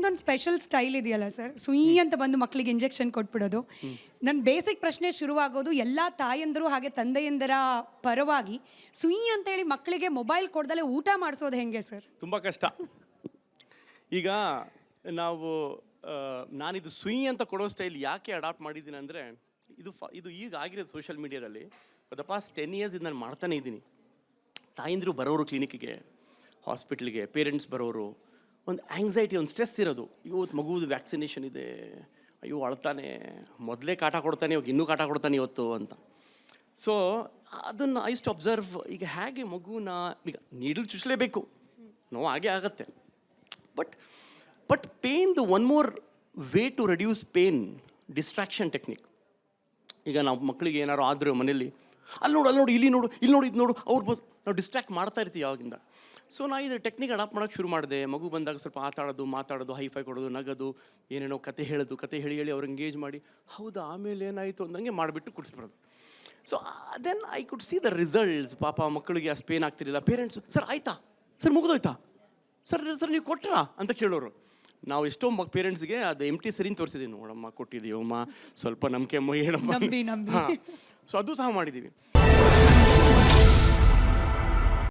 ನಿಮ್ದೊಂದು special style ಇದೆಯಲ್ಲ sir, ಸುಯಿ ಅಂತ ಬಂದು ಮಕ್ಕಳಿಗೆ ಇಂಜೆಕ್ಷನ್ ಕೊಟ್ಬಿಡೋದು. ನನ್ನ ಬೇಸಿಕ್ ಪ್ರಶ್ನೆ ಶುರುವಾಗೋದು, ಎಲ್ಲ ತಾಯಂದರು ಹಾಗೆ ತಂದೆಯಂದರ ಪರವಾಗಿ ಸುಯಿ ಅಂತೇಳಿ ಮಕ್ಕಳಿಗೆ ಮೊಬೈಲ್ ಕೊಡ್ದಲ್ಲೇ ಊಟ ಮಾಡಿಸೋದು ಹೆಂಗೆ ಸರ್? ತುಂಬ ಕಷ್ಟ. ಈಗ ನಾವು ನಾನಿದು ಸುಯಿ ಅಂತ ಕೊಡೋ ಸ್ಟೈಲ್ ಯಾಕೆ ಅಡಾಪ್ಟ್ ಮಾಡಿದ್ದೀನಿ ಅಂದರೆ, ಇದು ಈಗ ಆಗಿರೋದು ಸೋಷಿಯಲ್ ಮೀಡಿಯಾದಲ್ಲಿ. ದ ಪಾಸ್ಟ್ 10 years ಇದು ನಾನು ಮಾಡ್ತಾನೇ ಇದ್ದೀನಿ. ತಾಯಂದಿರು ಬರೋರು ಕ್ಲಿನಿಕ್ಗೆ, ಹಾಸ್ಪಿಟ್ಲಿಗೆ, ಪೇರೆಂಟ್ಸ್ ಬರೋರು, ಒಂದು ಆ್ಯಂಗ್ಸೈಟಿ, ಒಂದು ಸ್ಟ್ರೆಸ್ ಇರೋದು. ಇವತ್ತು ಮಗುವುದು ವ್ಯಾಕ್ಸಿನೇಷನ್ ಇದೆ, ಅಯ್ಯೋ ಅಳ್ತಾನೆ, ಮೊದಲೇ ಕಾಟ ಕೊಡ್ತಾನೆ, ಇವಾಗ ಇನ್ನೂ ಕಾಟ ಕೊಡ್ತಾನೆ ಇವತ್ತು ಅಂತ. ಸೊ ಅದನ್ನು ಐ ಟು ಅಬ್ಸರ್ವ್. ಈಗ ಹೇಗೆ ಮಗುನ ಈಗ ನೀಡಲು ಚುಚ್ಚಲೇಬೇಕು, ನೋವು ಹಾಗೆ ಆಗತ್ತೆ. But pain, the one more way to reduce pain, distraction technique. ಈಗ ನಾವು ಮಕ್ಕಳಿಗೆ ಏನಾರು ಆದರೂ ಮನೇಲಿ, ಅಲ್ಲಿ ನೋಡು, ಇಲ್ಲಿ ನೋಡು, ಇದು ನೋಡು, ಅವ್ರು ನಾವು ಡಿಸ್ಟ್ರಾಕ್ಟ್ ಮಾಡ್ತಾ ಇರ್ತೀವಿ ಯಾವಾಗಿಂದ. ಸೊ ನಾ ಇದು ಟೆಕ್ನಿಕ್ ಅಡಾಪ್ಟ್ ಮಾಡೋಕ್ಕೆ ಶುರು ಮಾಡಿದೆ. ಮಗು ಬಂದಾಗ ಸ್ವಲ್ಪ ಮಾತಾಡೋದು, ಹೈಫೈ ಕೊಡೋದು, ನಗೋದು, ಏನೇನೋ ಕತೆ ಹೇಳಿ ಅವ್ರು ಎಂಗೇಜ್ ಮಾಡಿ, ಹೌದಾ ಆಮೇಲೆ ಏನಾಯಿತು ಅಂದಂಗೆ ಮಾಡಿಬಿಟ್ಟು ಕುಡಿಸ್ಬಿಡೋದು. So then I could see the results. ಪಾಪ ಮಕ್ಕಳಿಗೆ ಅಷ್ಟು ಪೇನ್ ಆಗ್ತಿರಲಿಲ್ಲ. ಪೇರೆಂಟ್ಸು, ಸರ್ ಆಯ್ತಾ, ಸರ್ ಮುಗಿದೋಯ್ತಾ, ಸರ್ ನೀವು ಕೊಟ್ರಾ ಅಂತ ಕೇಳೋರು. ನಾವು ಎಷ್ಟೋ ಪೇರೆಂಟ್ಸ್ಗೆ ಅದು ಎಂಟಿ ಸರಿನ್ ತೋರಿಸಿದ್ದೀವಿ. ನೋಡಮ್ಮ ಕೊಟ್ಟಿದ್ದೀವಮ್ಮ, ಸ್ವಲ್ಪ ನಂಬಿಕೆ ಹೇಳಮ್ಮ. ನಂಬಿ ಹಾಂ, ಸೊ ಅದು ಸಹ ಮಾಡಿದ್ದೀವಿ.